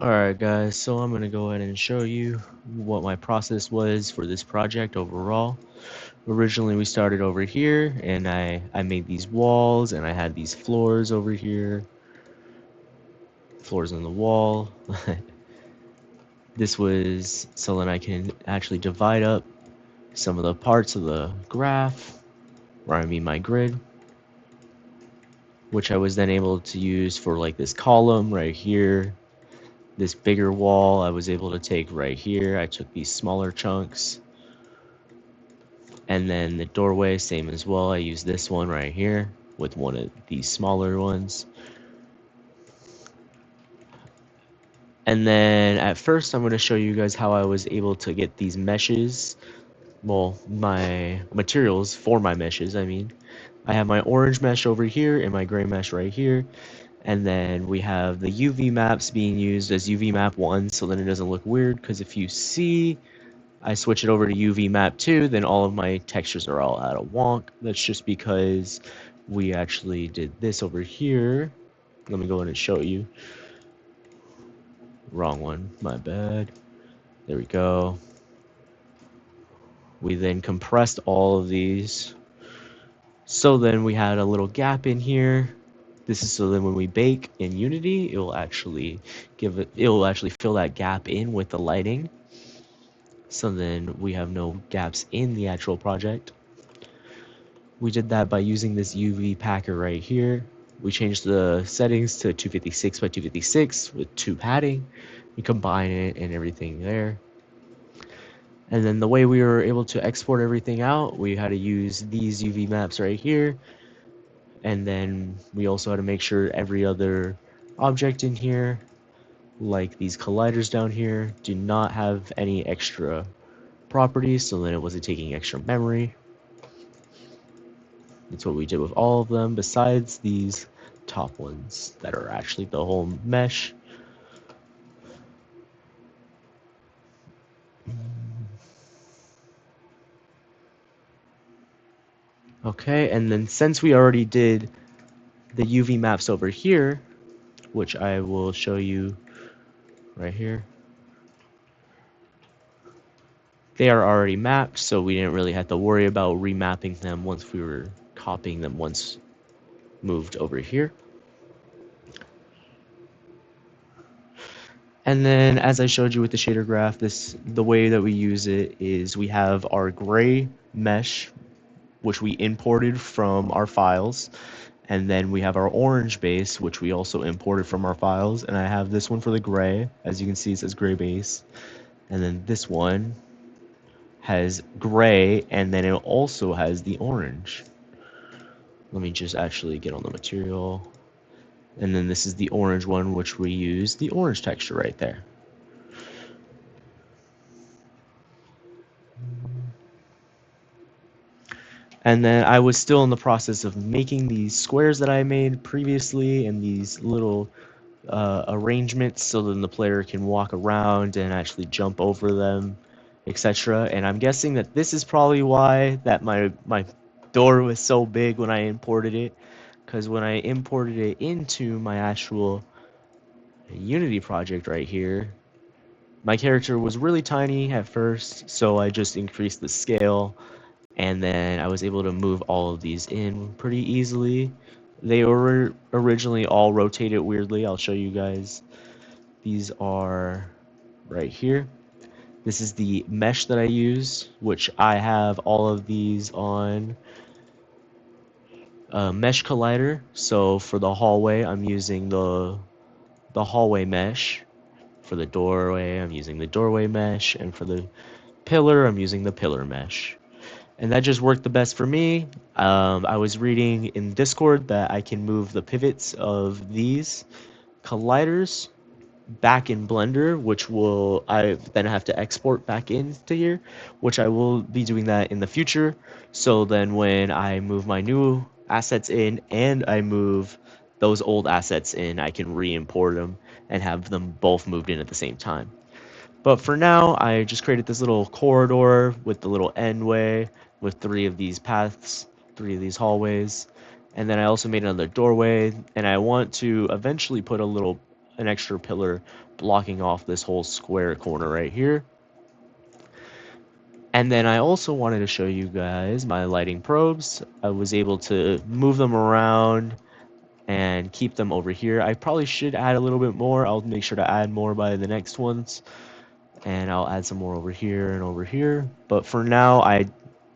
Alright guys, so I'm going to go ahead and show you what my process was for this project overall. Originally we started over here and I made these walls and I had these floors over here. Floors on the wall. This was so that I can actually divide up some of the parts of the graph, or I mean my grid, which I was then able to use for like this column right here. This bigger wall I was able to take right here. I took these smaller chunks. And then the doorway, same as well. I use this one right here with one of these smaller ones. And then at first I'm going to show you guys how I was able to get these meshes. Well, my materials for my meshes, I mean. I have my orange mesh over here and my gray mesh right here. And then we have the UV maps being used as UV map 1, so then it doesn't look weird, because if you see I switch it over to UV map 2, then all of my textures are all out of wonk. That's just because we actually did this over here. Let me go ahead and show you. Wrong one, my bad. There we go. We then compressed all of these. So then we had a little gap in here. This is so then when we bake in Unity, it will actually fill that gap in with the lighting. So then we have no gaps in the actual project. We did that by using this UV packer right here. We changed the settings to 256 by 256 with 2 padding. We combine it and everything there. And then the way we were able to export everything out, we had to use these UV maps right here. And then we also had to make sure every other object in here, like these colliders down here, do not have any extra properties, so then it wasn't taking extra memory. That's what we did with all of them, besides these top ones that are actually the whole mesh. Okay, and then since we already did the UV maps over here, which I will show you right here, they are already mapped, so we didn't really have to worry about remapping them once we were copying them once moved over here. And then as I showed you with the shader graph, the way that we use it is we have our gray mesh, which we imported from our files, and then we have our orange base, which we also imported from our files, and I have this one for the gray. As you can see, it says gray base, and then this one has gray, and then it also has the orange. Let me just actually get on the material. And then this is the orange one, which we use the orange texture right there. And then I was still in the process of making these squares that I made previously and these little arrangements so then the player can walk around and actually jump over them, etc. And I'm guessing that this is probably why that my door was so big when I imported it, because when I imported it into my actual Unity project right here, my character was really tiny at first, so I just increased the scale, and then I was able to move all of these in pretty easily. They were originally all rotated weirdly. I'll show you guys. These are right here. This is the mesh that I use, which I have all of these on mesh collider. So for the hallway, I'm using the hallway mesh. For the doorway, I'm using the doorway mesh, and for the pillar, I'm using the pillar mesh. And that just worked the best for me. I was reading in Discord that I can move the pivots of these colliders back in Blender, which will I then have to export back into here, which I will be doing that in the future. So then when I move my new assets in and I move those old assets in, I can re-import them and have them both moved in at the same time. But for now, I just created this little corridor with the little end way with 3 of these paths, 3 of these hallways. And then I also made another doorway, and I want to eventually put a little an extra pillar blocking off this whole square corner right here. And then I also wanted to show you guys my lighting probes. I was able to move them around and keep them over here. I probably should add a little bit more. I'll make sure to add more by the next ones. And I'll add some more over here and over here. But for now,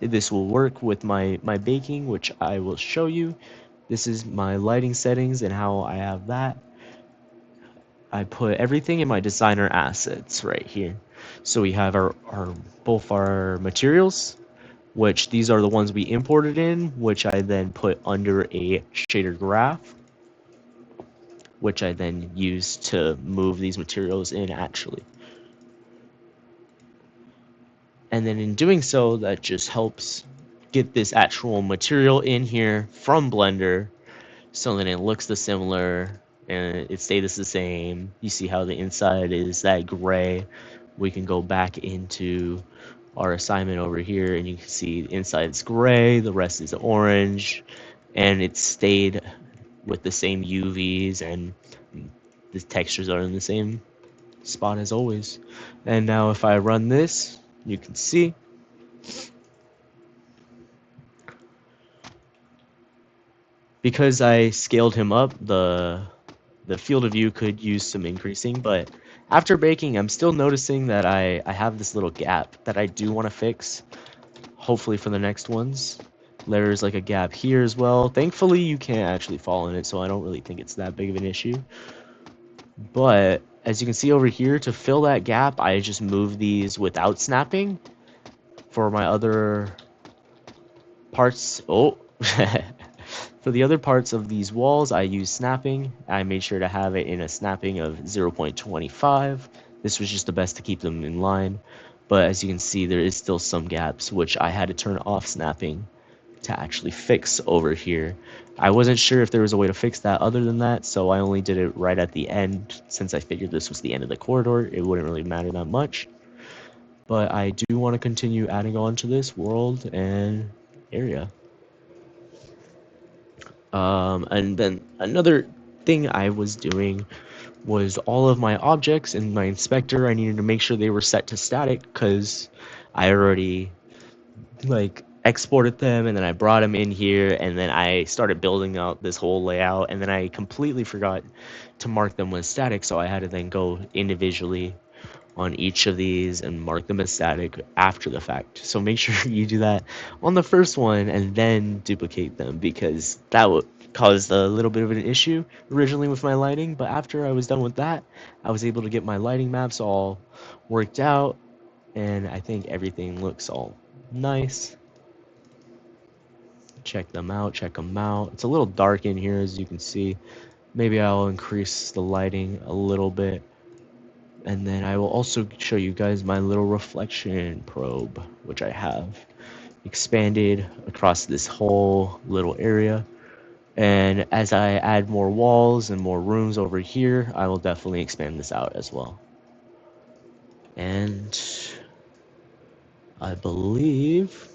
this will work with my baking, which I will show you. This is my lighting settings and how I have that. I put everything in my designer assets right here. So we have our both our materials, which these are the ones we imported in, which I then put under a shader graph, which I then use to move these materials in actually. And then in doing so, that just helps get this actual material in here from Blender so that it looks the similar and it stays the same. You see how the inside is that gray. We can go back into our assignment over here and you can see the inside's gray, the rest is orange, and it stayed with the same UVs and the textures are in the same spot as always. And now if I run this, you can see because I scaled him up, the field of view could use some increasing, but after baking, I'm still noticing that I have this little gap that I do want to fix, hopefully for the next ones. There's like a gap here as well. Thankfully, you can't actually fall in it, so I don't really think it's that big of an issue. But as you can see over here, to fill that gap, I just moved these without snapping. For my other parts, oh, for the other parts of these walls, I use snapping. I made sure to have it in a snapping of 0.25. This was just the best to keep them in line. But as you can see, there is still some gaps, which I had to turn off snapping to actually fix over here. I wasn't sure if there was a way to fix that other than that, so I only did it right at the end. Since I figured this was the end of the corridor, it wouldn't really matter that much. But I do want to continue adding on to this world and area. And then another thing I was doing was all of my objects in my inspector, I needed to make sure they were set to static because I already like exported them and then I brought them in here and then I started building out this whole layout and then I completely forgot to mark them as static, so I had to then go individually on each of these and mark them as static after the fact. So make sure you do that on the first one and then duplicate them because that would cause a little bit of an issue originally with my lighting. But after I was done with that, I was able to get my lighting maps all worked out and I think everything looks all nice. Check them out, check them out. It's a little dark in here as you can see. Maybe I'll increase the lighting a little bit. And then I will also show you guys my little reflection probe, which I have expanded across this whole little area. And as I add more walls and more rooms over here, I will definitely expand this out as well. And I believe,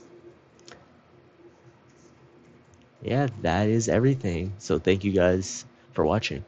yeah, that is everything. So thank you guys for watching.